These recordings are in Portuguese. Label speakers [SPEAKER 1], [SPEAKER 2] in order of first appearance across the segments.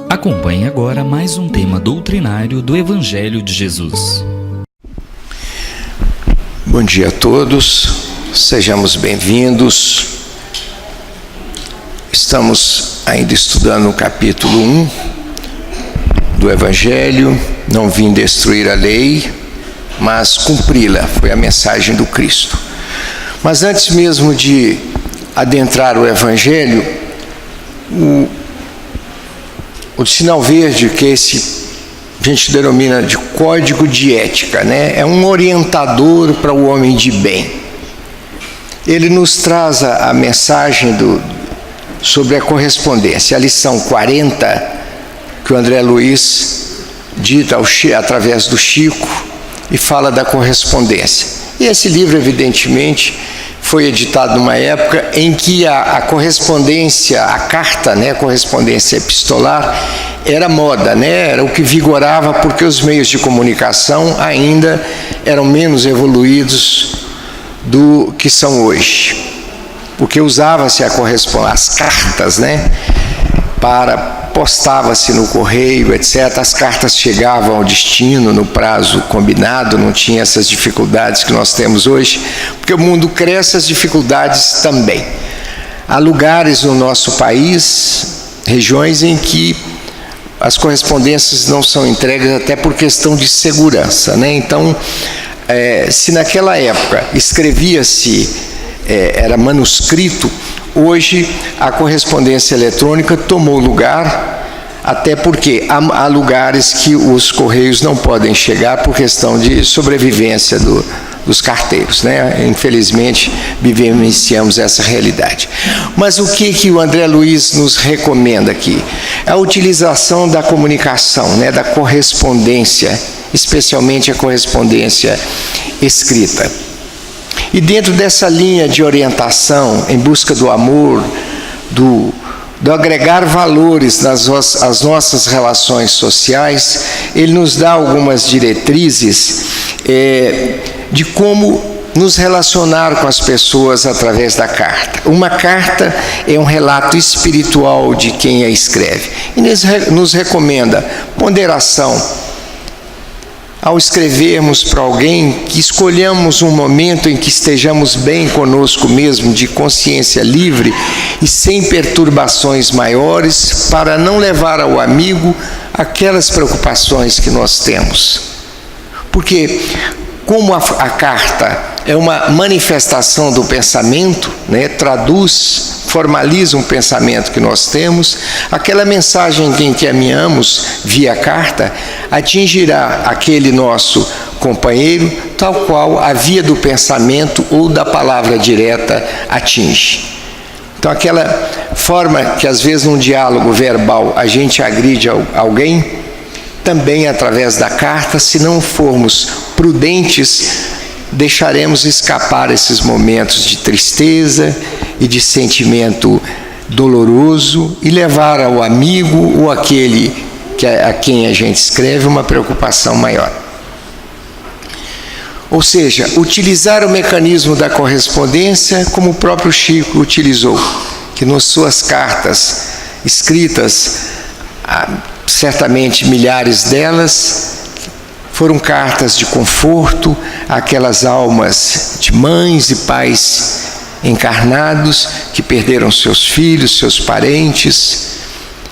[SPEAKER 1] Acompanhe agora mais um tema doutrinário do Evangelho de Jesus.
[SPEAKER 2] Bom dia a todos, sejamos bem-vindos. Estamos ainda estudando o capítulo 1 do Evangelho. Não vim destruir a lei, mas cumpri-la, foi a mensagem do Cristo. Mas antes mesmo de adentrar o Evangelho, o sinal verde, que a gente denomina de código de ética, né? É um orientador para o homem de bem. Ele nos traz a mensagem sobre a correspondência, a lição 40, que o André Luiz dita através do Chico, e fala da correspondência. E esse livro, evidentemente, foi editado numa época em que a correspondência, a carta, né, a correspondência epistolar, era moda, né, era o que vigorava, porque os meios de comunicação ainda eram menos evoluídos do que são hoje. Porque usava-se as cartas, né, postava-se no correio, etc. As cartas chegavam ao destino no prazo combinado, não tinha essas dificuldades que nós temos hoje, porque o mundo cresce, as dificuldades também. Há lugares no nosso país, regiões em que as correspondências não são entregues até por questão de segurança, né? Então, se naquela época escrevia-se, era manuscrito, hoje a correspondência eletrônica tomou lugar, até porque há lugares que os correios não podem chegar por questão de sobrevivência dos carteiros, né? Infelizmente vivenciamos essa realidade. Mas o que o André Luiz nos recomenda aqui? A utilização da comunicação, né? Da correspondência, especialmente a correspondência escrita. E dentro dessa linha de orientação, em busca do amor, do agregar valores nas nossas relações sociais, ele nos dá algumas diretrizes de como nos relacionar com as pessoas através da carta. Uma carta é um relato espiritual de quem a escreve. E nos recomenda ponderação. Ao escrevermos para alguém, que escolhamos um momento em que estejamos bem conosco mesmo, de consciência livre e sem perturbações maiores, para não levar ao amigo aquelas preocupações que nós temos. Porque, como a carta é uma manifestação do pensamento, né, formaliza um pensamento que nós temos, aquela mensagem em que encaminhamos via carta atingirá aquele nosso companheiro, tal qual a via do pensamento ou da palavra direta atinge. Então, aquela forma que às vezes num diálogo verbal a gente agride alguém, também através da carta, se não formos prudentes, deixaremos escapar esses momentos de tristeza e de sentimento doloroso e levar ao amigo ou aquele a quem a gente escreve uma preocupação maior. Ou seja, utilizar o mecanismo da correspondência como o próprio Chico utilizou, que nas suas cartas escritas, certamente milhares delas, foram cartas de conforto àquelas almas de mães e pais encarnados que perderam seus filhos, seus parentes,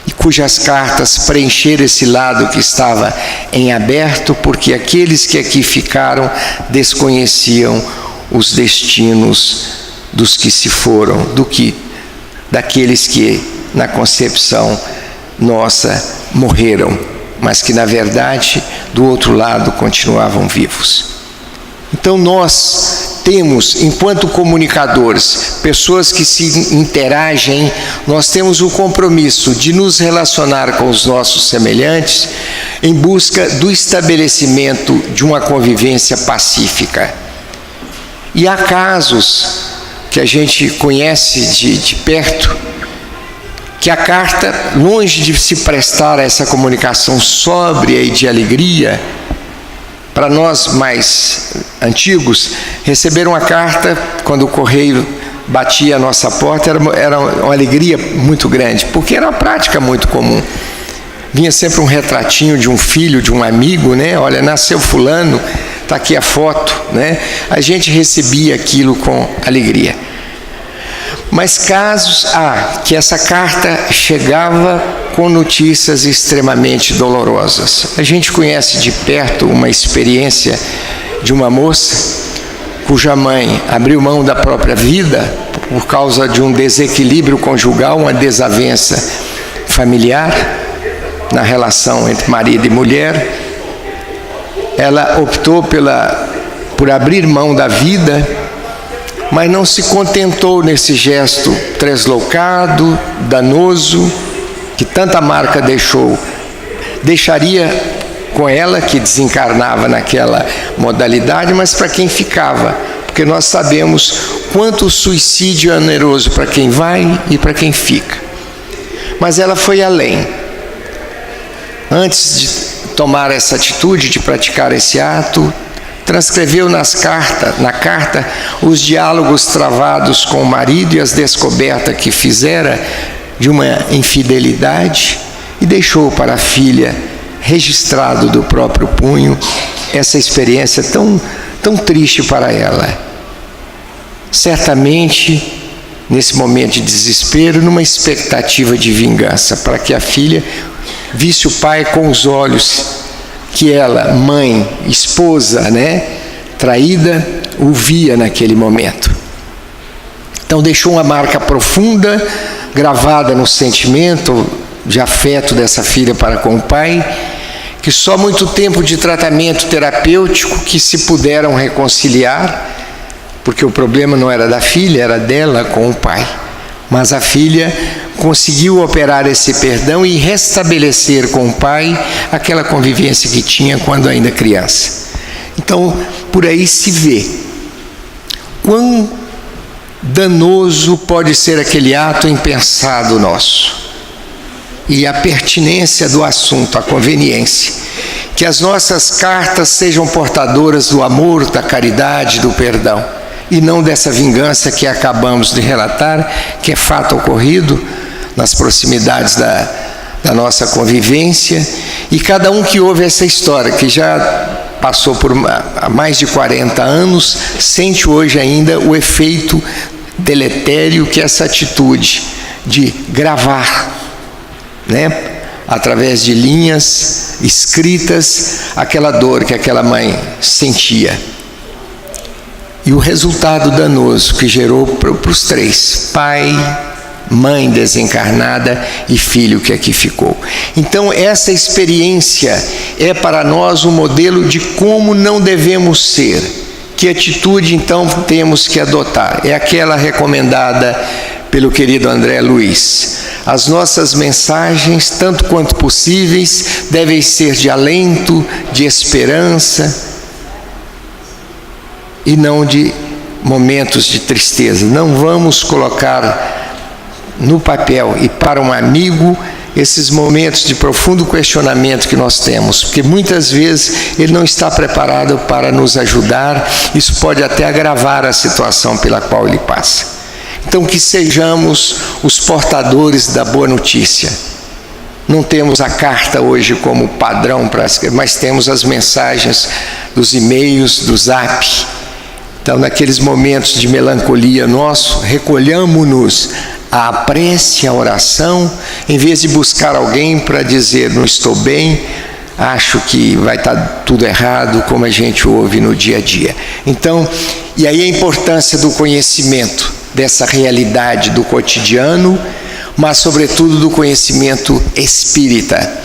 [SPEAKER 2] e cujas cartas preencheram esse lado que estava em aberto, porque aqueles que aqui ficaram desconheciam os destinos dos que se foram, daqueles que na concepção nossa morreram, mas que na verdade do outro lado continuavam vivos. Então nós temos, enquanto comunicadores, pessoas que se interagem, nós temos o compromisso de nos relacionar com os nossos semelhantes em busca do estabelecimento de uma convivência pacífica. E há casos que a gente conhece de perto, que a carta, longe de se prestar a essa comunicação sóbria e de alegria, para nós mais antigos, receber uma carta quando o correio batia a nossa porta era uma alegria muito grande, porque era uma prática muito comum. vinha sempre um retratinho de um filho, de um amigo, né? Olha, nasceu fulano, está aqui a foto, né? A gente recebia aquilo com alegria. Mas casos que essa carta chegava com notícias extremamente dolorosas. A gente conhece de perto uma experiência de uma moça cuja mãe abriu mão da própria vida por causa de um desequilíbrio conjugal, uma desavença familiar na relação entre marido e mulher. Ela optou por abrir mão da vida, mas não se contentou nesse gesto translocado, danoso, que tanta marca deixou. Deixaria com ela, que desencarnava naquela modalidade, mas para quem ficava, porque nós sabemos quanto o suicídio é oneroso para quem vai e para quem fica. Mas ela foi além. Antes de tomar essa atitude, de praticar esse ato, transcreveu na carta os diálogos travados com o marido e as descobertas que fizera de uma infidelidade, e deixou para a filha, registrado do próprio punho, essa experiência tão triste para ela. Certamente, nesse momento de desespero, numa expectativa de vingança, para que a filha visse o pai com os olhos que ela, mãe, esposa, né, traída, o via naquele momento. Então deixou uma marca profunda, gravada no sentimento de afeto dessa filha para com o pai, que só muito tempo de tratamento terapêutico que se puderam reconciliar, porque o problema não era da filha, era dela com o pai. Mas a filha conseguiu operar esse perdão e restabelecer com o pai aquela convivência que tinha quando ainda criança. Então, por aí se vê quão danoso pode ser aquele ato impensado nosso. E a pertinência do assunto, a conveniência. Que as nossas cartas sejam portadoras do amor, da caridade, do perdão. E não dessa vingança que acabamos de relatar, que é fato ocorrido nas proximidades da nossa convivência. E cada um que ouve essa história, que já passou por mais de 40 anos, sente hoje ainda o efeito deletério que essa atitude de gravar, né, através de linhas escritas, aquela dor que aquela mãe sentia. E o resultado danoso que gerou para os três: pai, mãe desencarnada e filho que aqui ficou. Então essa experiência é para nós um modelo de como não devemos ser. Que atitude então temos que adotar? É aquela recomendada pelo querido André Luiz. As nossas mensagens, tanto quanto possíveis, devem ser de alento, de esperança, e não de momentos de tristeza. Não vamos colocar no papel e para um amigo esses momentos de profundo questionamento que nós temos, porque muitas vezes ele não está preparado para nos ajudar. Isso pode até agravar a situação pela qual ele passa. Então, que sejamos os portadores da boa notícia. Não temos a carta hoje como padrão para escrever, mas temos as mensagens dos e-mails, do Zap. Então, naqueles momentos de melancolia nosso, recolhamos-nos à prece, à oração, em vez de buscar alguém para dizer: não estou bem, acho que vai estar tudo errado, como a gente ouve no dia a dia. Então, e aí a importância do conhecimento dessa realidade do cotidiano, mas sobretudo do conhecimento espírita.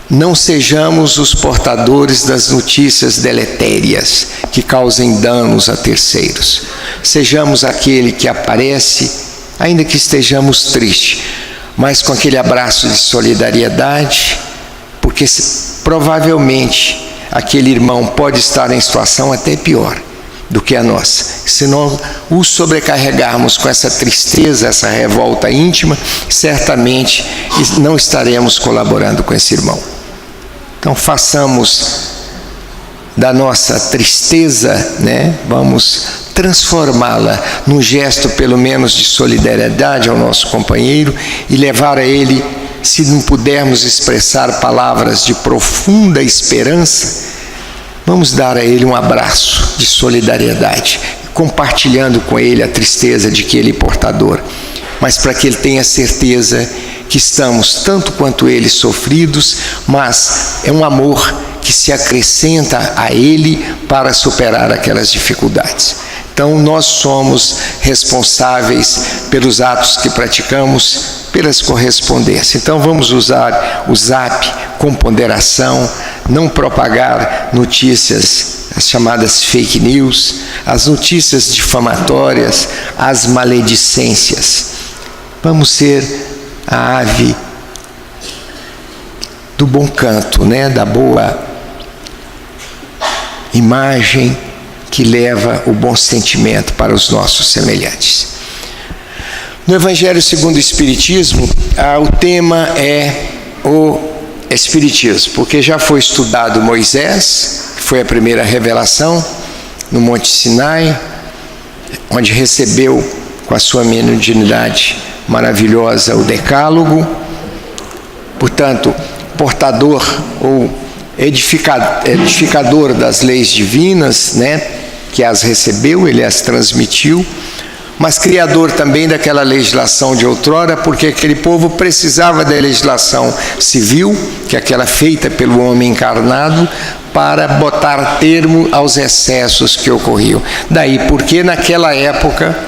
[SPEAKER 2] Não sejamos os portadores das notícias deletérias que causem danos a terceiros. Sejamos aquele que aparece, ainda que estejamos tristes, mas com aquele abraço de solidariedade, porque provavelmente aquele irmão pode estar em situação até pior do que a nossa. Se não o sobrecarregarmos com essa tristeza, essa revolta íntima, certamente não estaremos colaborando com esse irmão. Então façamos da nossa tristeza, né, vamos transformá-la num gesto pelo menos de solidariedade ao nosso companheiro e levar a ele se não pudermos expressar palavras de profunda esperança, vamos dar a ele um abraço de solidariedade, compartilhando com ele a tristeza de que ele é portador, mas para que ele tenha certeza que estamos, tanto quanto ele, sofridos, mas é um amor que se acrescenta a ele para superar aquelas dificuldades. Então, nós somos responsáveis pelos atos que praticamos, pelas correspondências. Então, vamos usar o Zap com ponderação, não propagar notícias, as chamadas fake news, as notícias difamatórias, as maledicências. Vamos ser a ave do bom canto, da boa imagem que leva o bom sentimento para os nossos semelhantes. No Evangelho segundo o Espiritismo, o tema é o Espiritismo, porque já foi estudado Moisés, que foi a primeira revelação no Monte Sinai, onde recebeu com a sua mediunidade maravilhosa o Decálogo, portanto, portador ou edificador das leis divinas, que as recebeu, ele as transmitiu, mas criador também daquela legislação de outrora, porque aquele povo precisava da legislação civil, que é aquela feita pelo homem encarnado, para botar termo aos excessos que ocorriam. Daí porque naquela época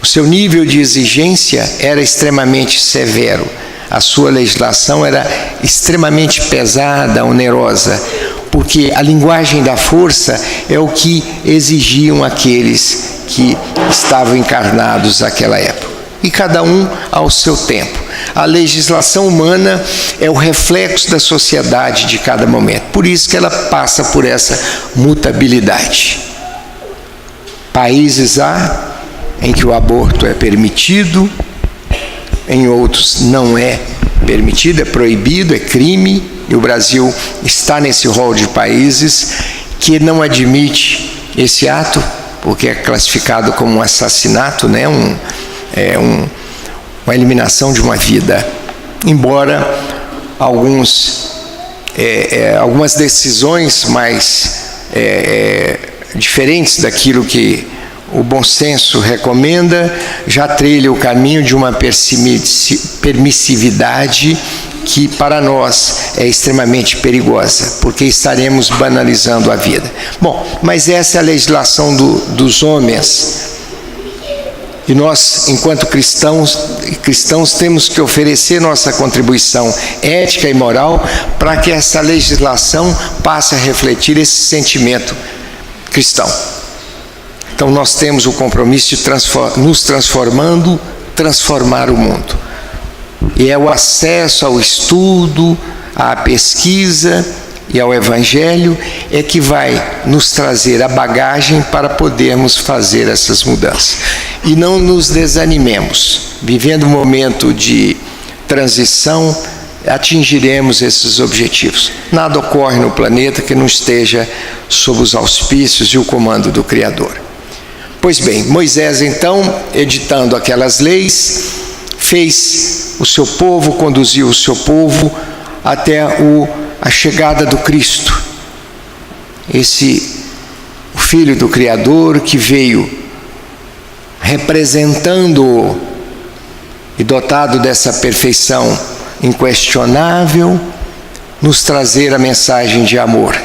[SPEAKER 2] o seu nível de exigência era extremamente severo, a sua legislação era extremamente pesada, onerosa, porque a linguagem da força é o que exigiam aqueles que estavam encarnados naquela época. E cada um ao seu tempo. A legislação humana é o reflexo da sociedade de cada momento. Por isso que ela passa por essa mutabilidade. Países há em que o aborto é permitido, em outros não é permitido, é proibido, é crime, e o Brasil está nesse rol de países que não admite esse ato, porque é classificado como um assassinato, uma eliminação de uma vida. Embora algumas decisões mais diferentes daquilo que o bom senso recomenda, já trilha o caminho de uma permissividade que para nós é extremamente perigosa, porque estaremos banalizando a vida. Bom, mas essa é a legislação dos homens. E nós, enquanto cristãos, temos que oferecer nossa contribuição ética e moral para que essa legislação passe a refletir esse sentimento cristão. Então nós temos o compromisso de nos transformando, transformar o mundo. E é o acesso ao estudo, à pesquisa e ao Evangelho é que vai nos trazer a bagagem para podermos fazer essas mudanças. E não nos desanimemos. Vivendo um momento de transição, atingiremos esses objetivos. Nada ocorre no planeta que não esteja sob os auspícios e o comando do Criador. Pois bem, Moisés então, editando aquelas leis, fez o seu povo, conduziu o seu povo até a chegada do Cristo. O Filho do Criador que veio representando e dotado dessa perfeição inquestionável, nos trazer a mensagem de amor,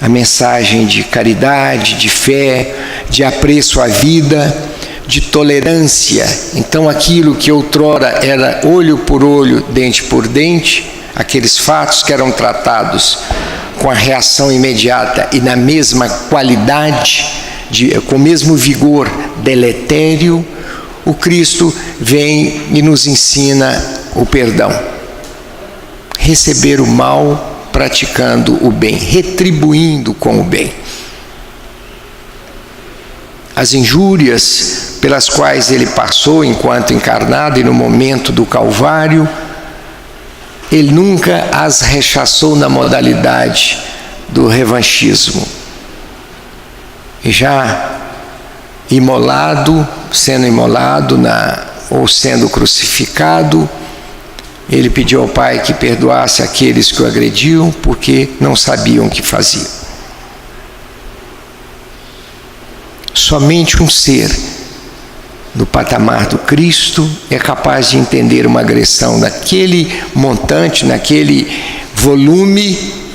[SPEAKER 2] a mensagem de caridade, de fé, de apreço à vida, de tolerância. Então aquilo que outrora era olho por olho, dente por dente, aqueles fatos que eram tratados com a reação imediata e na mesma qualidade, com o mesmo vigor deletério, o Cristo vem e nos ensina o perdão. Receber o mal praticando o bem, retribuindo com o bem. As injúrias pelas quais ele passou enquanto encarnado e no momento do Calvário, ele nunca as rechaçou na modalidade do revanchismo. E já imolado, sendo imolado ou sendo crucificado, ele pediu ao Pai que perdoasse aqueles que o agrediam, porque não sabiam o que faziam. Somente um ser no patamar do Cristo é capaz de entender uma agressão naquele montante, naquele volume,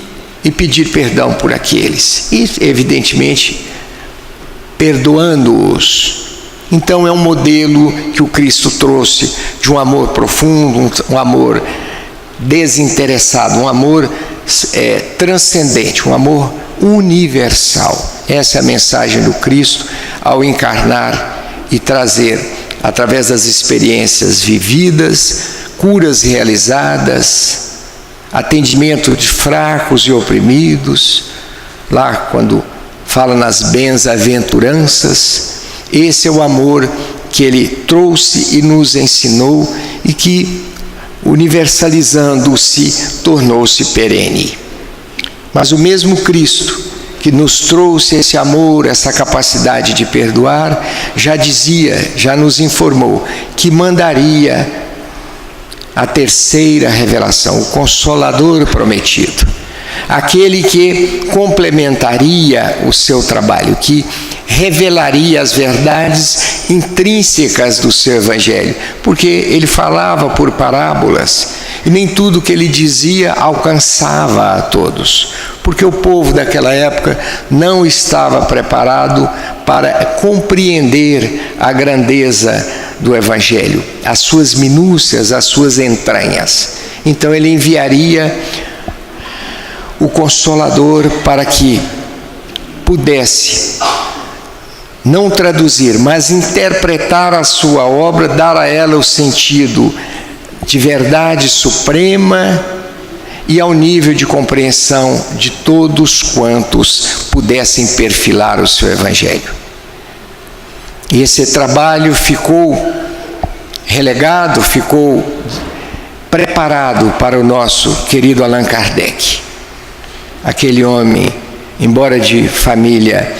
[SPEAKER 2] e pedir perdão por aqueles. E, evidentemente, perdoando-os. Então é um modelo que o Cristo trouxe de um amor profundo, um amor desinteressado, um amor transcendente, um amor universal. Essa é a mensagem do Cristo ao encarnar e trazer, através das experiências vividas, curas realizadas, atendimento de fracos e oprimidos. Lá quando fala nas bem-aventuranças, esse é o amor que ele trouxe e nos ensinou e que, universalizando-se, tornou-se perene. Mas o mesmo Cristo que nos trouxe esse amor, essa capacidade de perdoar, já dizia, já nos informou que mandaria a terceira revelação, o Consolador prometido, aquele que complementaria o seu trabalho, que revelaria as verdades intrínsecas do seu Evangelho, porque ele falava por parábolas e nem tudo que ele dizia alcançava a todos, porque o povo daquela época não estava preparado para compreender a grandeza do Evangelho, as suas minúcias, as suas entranhas. Então ele enviaria o Consolador para que pudesse não traduzir, mas interpretar a sua obra, dar a ela o sentido de verdade suprema e ao nível de compreensão de todos quantos pudessem perfilar o seu Evangelho. E esse trabalho ficou relegado, ficou preparado para o nosso querido Allan Kardec. Aquele homem, embora de família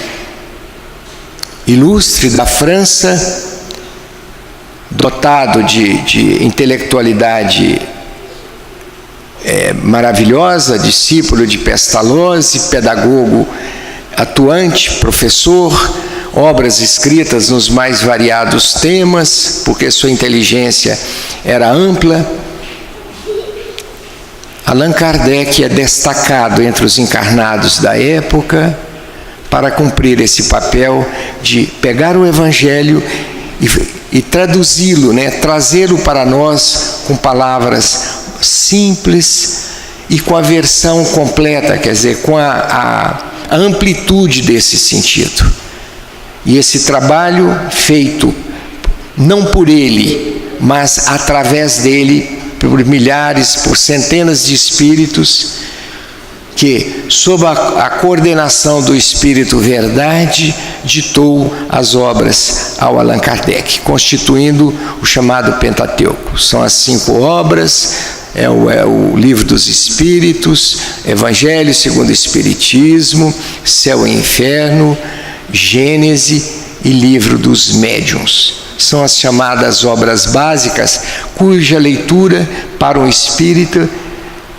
[SPEAKER 2] ilustre da França, dotado de intelectualidade maravilhosa, discípulo de Pestalozzi, pedagogo atuante, professor, obras escritas nos mais variados temas, porque sua inteligência era ampla. Allan Kardec é destacado entre os encarnados da época para cumprir esse papel de pegar o Evangelho e traduzi-lo, trazê-lo para nós com palavras simples e com a versão completa, quer dizer, com a amplitude desse sentido. E esse trabalho feito não por ele, mas através dele, por milhares, por centenas de espíritos, que, sob a coordenação do Espírito Verdade, ditou as obras ao Allan Kardec, constituindo o chamado Pentateuco. São as 5 obras, é o Livro dos Espíritos, Evangelho segundo o Espiritismo, Céu e Inferno, Gênese e Livro dos Médiuns. São as chamadas obras básicas, cuja leitura para um espírita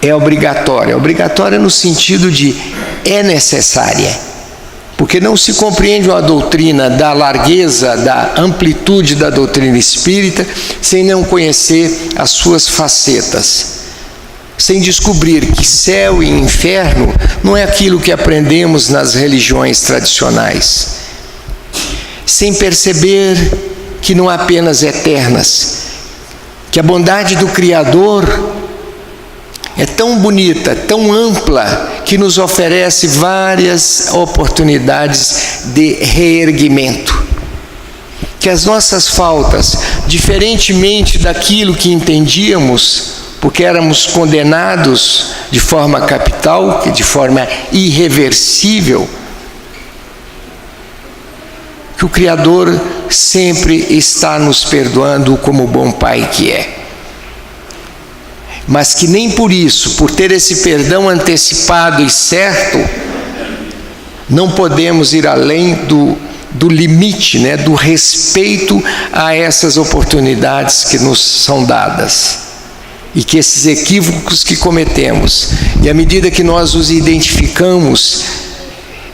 [SPEAKER 2] é obrigatória. Obrigatória no sentido de é necessária, porque não se compreende uma doutrina da largueza, da amplitude da doutrina espírita, sem não conhecer as suas facetas, sem descobrir que céu e inferno não é aquilo que aprendemos nas religiões tradicionais, sem perceber que não apenas eternas, que a bondade do Criador é tão bonita, tão ampla, que nos oferece várias oportunidades de reerguimento. Que as nossas faltas, diferentemente daquilo que entendíamos, porque éramos condenados de forma capital, de forma irreversível, que o Criador sempre está nos perdoando como o bom Pai que é. Mas que nem por isso, por ter esse perdão antecipado e certo, não podemos ir além do limite, do respeito a essas oportunidades que nos são dadas. e que esses equívocos que cometemos, e à medida que nós os identificamos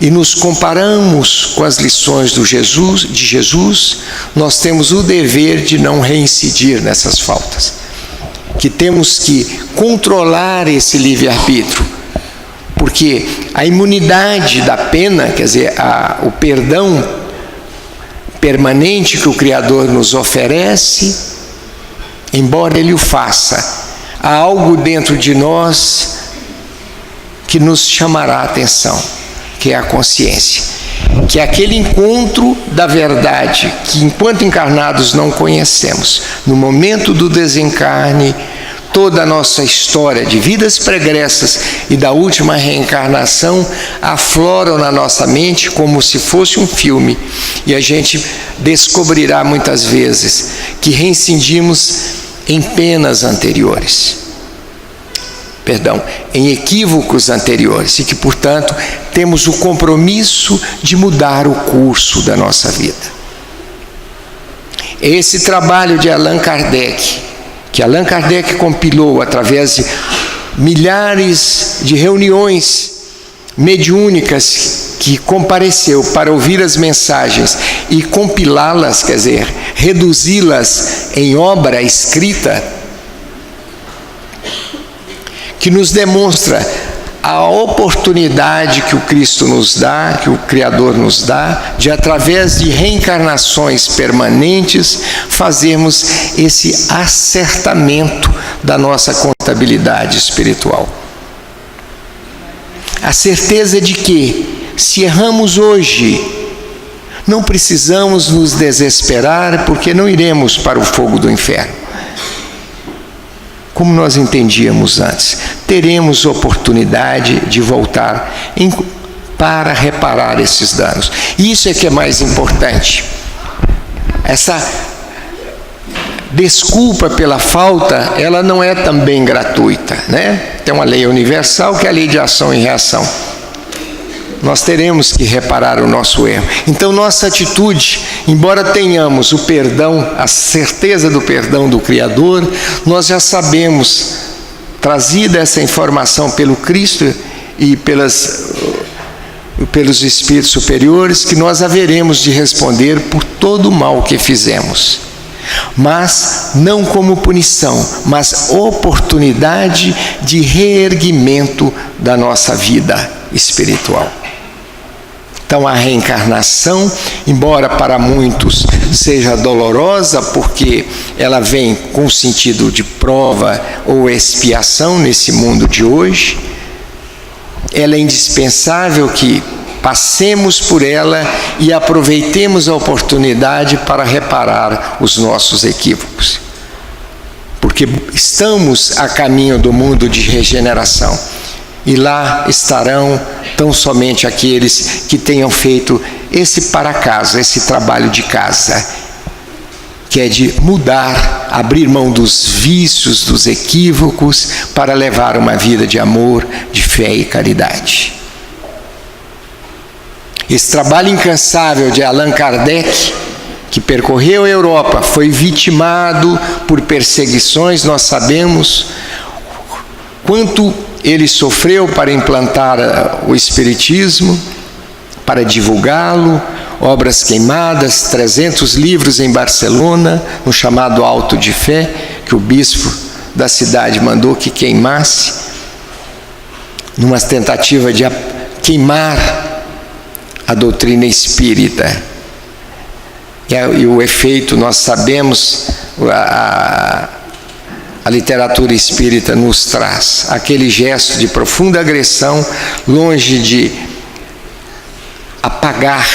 [SPEAKER 2] e nos comparamos com as lições de Jesus, nós temos o dever de não reincidir nessas faltas, que temos que controlar esse livre-arbítrio, porque a imunidade da pena, quer dizer, o perdão permanente que o Criador nos oferece, embora Ele o faça, há algo dentro de nós que nos chamará a atenção, que é a consciência, que é aquele encontro da verdade que enquanto encarnados não conhecemos. No momento do desencarne, toda a nossa história de vidas pregressas e da última reencarnação afloram na nossa mente como se fosse um filme, e a gente descobrirá muitas vezes que reincidimos em penas anteriores, em equívocos anteriores, e que, portanto, temos o compromisso de mudar o curso da nossa vida. Esse trabalho de Allan Kardec, que Allan Kardec compilou através de milhares de reuniões mediúnicas, que compareceu para ouvir as mensagens e compilá-las, quer dizer, reduzi-las em obra escrita, que nos demonstra a oportunidade que o Cristo nos dá, que o Criador nos dá, de através de reencarnações permanentes, fazermos esse acertamento da nossa contabilidade espiritual. A certeza de que, se erramos hoje, não precisamos nos desesperar, porque não iremos para o fogo do inferno, como nós entendíamos antes. Teremos oportunidade de voltar para reparar esses danos. Isso é que é mais importante. Essa desculpa pela falta, ela não é também gratuita, né? Tem uma lei universal que é a lei de ação e reação. Nós teremos que reparar o nosso erro. Então, nossa atitude, embora tenhamos o perdão, a certeza do perdão do Criador, nós já sabemos, trazida essa informação pelo Cristo e pelos Espíritos superiores, que nós haveremos de responder por todo o mal que fizemos. Mas não como punição, mas oportunidade de reerguimento da nossa vida espiritual. Então, a reencarnação, embora para muitos seja dolorosa, porque ela vem com sentido de prova ou expiação nesse mundo de hoje, ela é indispensável que passemos por ela e aproveitemos a oportunidade para reparar os nossos equívocos, porque estamos a caminho do mundo de regeneração, e lá estarão tão somente aqueles que tenham feito esse para casa, esse trabalho de casa, que é de mudar, abrir mão dos vícios, dos equívocos, para levar uma vida de amor, de fé e caridade. Esse trabalho incansável de Allan Kardec, que percorreu a Europa, foi vitimado por perseguições, nós sabemos quanto ele sofreu para implantar o Espiritismo, para divulgá-lo, obras queimadas, 300 livros em Barcelona, no chamado Auto de Fé, que o bispo da cidade mandou que queimasse, numa tentativa de queimar a doutrina espírita. E o efeito, nós sabemos, a literatura espírita nos traz. Aquele gesto de profunda agressão, longe de apagar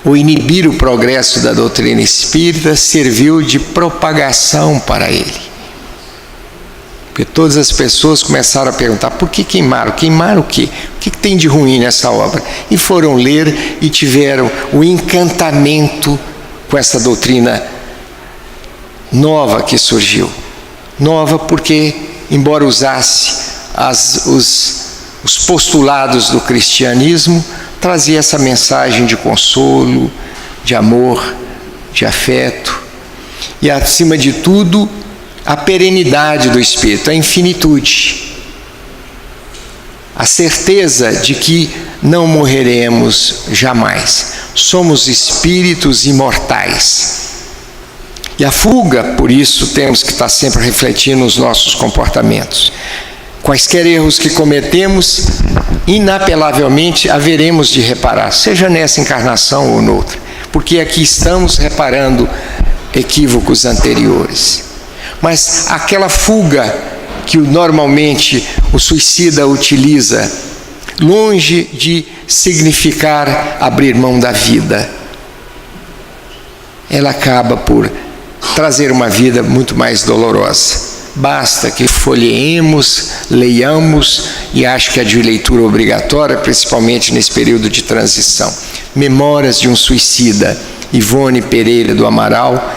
[SPEAKER 2] ou inibir o progresso da doutrina espírita, serviu de propagação para ele. Porque todas as pessoas começaram a perguntar: por que queimaram? Queimaram o quê? O que tem de ruim nessa obra? E foram ler e tiveram o encantamento com essa doutrina nova que surgiu. Nova porque, embora usasse os postulados do cristianismo, trazia essa mensagem de consolo, de amor, de afeto, e acima de tudo, a perenidade do Espírito, a infinitude, a certeza de que não morreremos jamais. Somos espíritos imortais. E a fuga, por isso, temos que estar sempre refletindo nos nossos comportamentos. Quaisquer erros que cometemos, inapelavelmente haveremos de reparar, seja nessa encarnação ou noutra, porque aqui estamos reparando equívocos anteriores. Mas aquela fuga que normalmente o suicida utiliza, longe de significar abrir mão da vida, ela acaba por trazer uma vida muito mais dolorosa. Basta que folheemos, leiamos, e acho que é de leitura obrigatória, principalmente nesse período de transição, Memórias de um Suicida, Ivone Pereira do Amaral,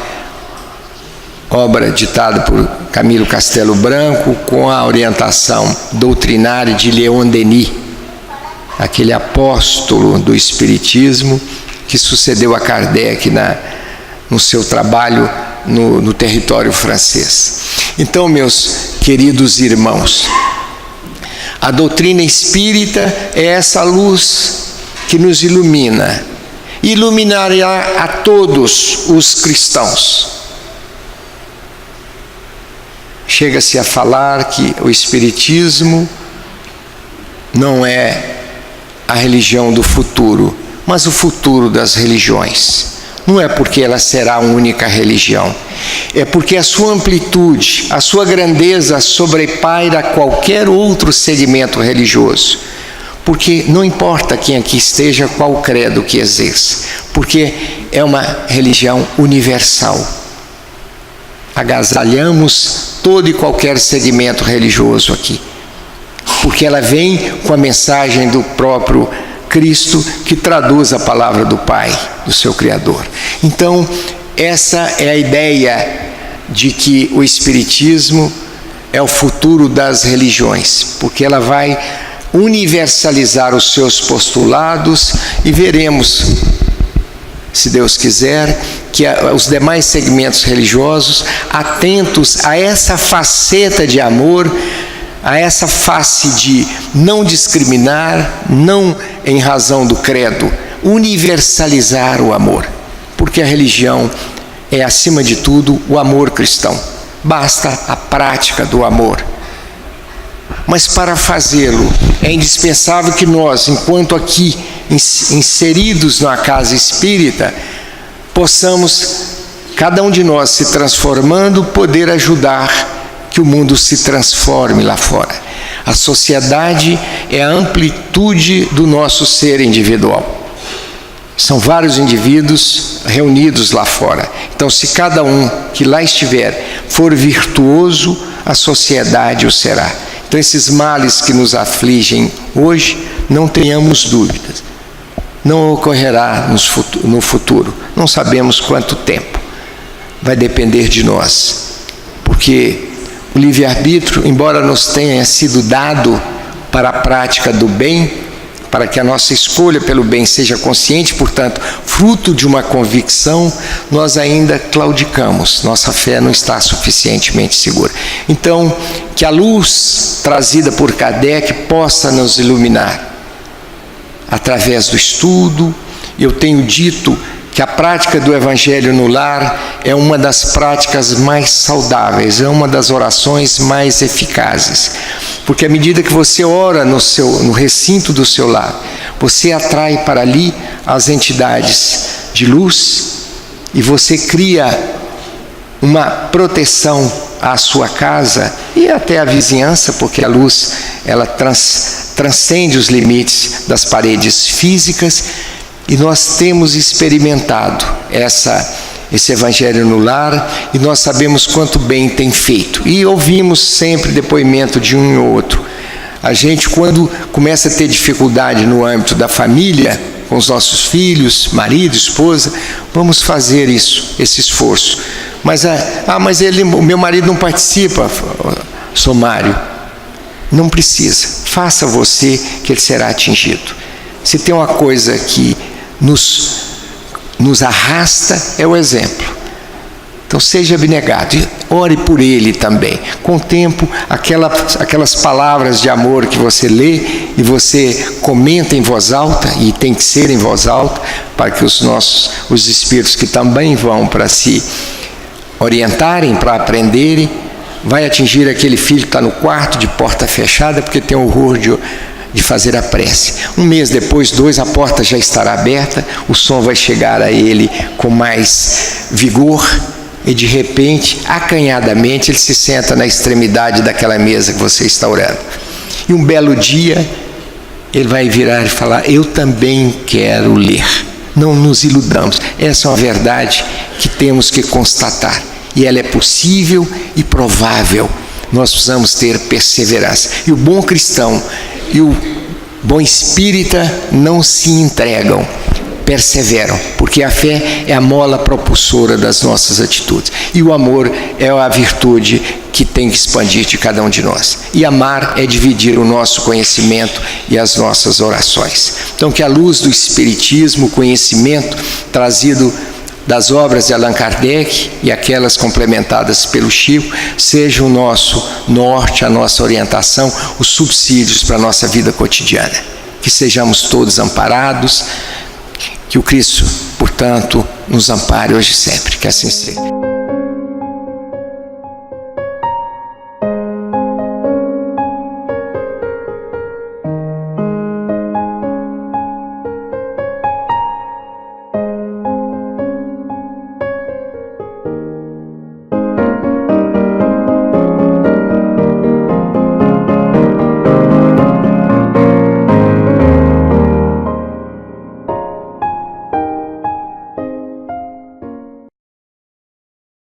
[SPEAKER 2] obra ditada por Camilo Castelo Branco, com a orientação doutrinária de Leon Denis, aquele apóstolo do Espiritismo que sucedeu a Kardec no seu trabalho no território francês. Então, meus queridos irmãos, a doutrina espírita é essa luz que nos ilumina, e iluminará a todos os cristãos. Chega-se a falar que o Espiritismo não é a religião do futuro, mas o futuro das religiões. Não é porque ela será a única religião, é porque a sua amplitude, a sua grandeza sobrepaira qualquer outro segmento religioso. Porque não importa quem aqui esteja, qual credo que exerça, porque é uma religião universal. Agasalhamos todo e qualquer segmento religioso aqui, porque ela vem com a mensagem do próprio Cristo, que traduz a palavra do Pai, do seu Criador. Então, essa é a ideia de que o Espiritismo é o futuro das religiões, porque ela vai universalizar os seus postulados, e veremos, se Deus quiser, que os demais segmentos religiosos, atentos a essa faceta de amor, a essa face de não discriminar, não em razão do credo, universalizar o amor, porque a religião é, acima de tudo, o amor cristão. Basta a prática do amor. Mas para fazê-lo, é indispensável que nós, enquanto aqui inseridos na casa espírita, possamos, cada um de nós se transformando, poder ajudar que o mundo se transforme lá fora. A sociedade é a amplitude do nosso ser individual. São vários indivíduos reunidos lá fora. Então, se cada um que lá estiver for virtuoso, a sociedade o será. Então, esses males que nos afligem hoje, não tenhamos dúvidas, não ocorrerá no futuro. Não sabemos quanto tempo. Vai depender de nós. Porque o livre-arbítrio, embora nos tenha sido dado para a prática do bem, para que a nossa escolha pelo bem seja consciente, portanto, fruto de uma convicção, nós ainda claudicamos, nossa fé não está suficientemente segura. Então, que a luz trazida por Kardec possa nos iluminar através do estudo. Eu tenho dito que a prática do Evangelho no lar é uma das práticas mais saudáveis, é uma das orações mais eficazes, porque à medida que você ora no recinto do seu lar, você atrai para ali as entidades de luz, e você cria uma proteção à sua casa e até à vizinhança, porque a luz, ela transcende os limites das paredes físicas. E nós temos experimentado esse Evangelho no lar, e nós sabemos quanto bem tem feito. E ouvimos sempre depoimento de um e outro. A gente, quando começa a ter dificuldade no âmbito da família, com os nossos filhos, marido, esposa, vamos fazer esse esforço. Mas o meu marido não participa, sou Mário. Não precisa. Faça você, que ele será atingido. Se tem uma coisa que nos arrasta, é o exemplo. Então, seja abnegado. ore por ele também. Com o tempo, aquelas palavras de amor que você lê e você comenta em voz alta, e tem que ser em voz alta, para que os espíritos que também vão para se orientarem, para aprenderem, vai atingir aquele filho que está no quarto de porta fechada, porque tem horror de fazer a prece. Um mês depois, 2, a porta já estará aberta, o som vai chegar a ele com mais vigor, e de repente, acanhadamente, ele se senta na extremidade daquela mesa que você está orando. E um belo dia, ele vai virar e falar: eu também quero ler. Não nos iludamos, essa é uma verdade que temos que constatar, e ela é possível e provável. Nós precisamos ter perseverança. E o bom cristão e o bom espírita não se entregam, perseveram, porque a fé é a mola propulsora das nossas atitudes, e o amor é a virtude que tem que expandir de cada um de nós. E amar é dividir o nosso conhecimento e as nossas orações. Então, que a luz do Espiritismo, o conhecimento trazido das obras de Allan Kardec e aquelas complementadas pelo Chico, seja o nosso norte, a nossa orientação, os subsídios para a nossa vida cotidiana. Que sejamos todos amparados, que o Cristo, portanto, nos ampare hoje e sempre. Que assim seja.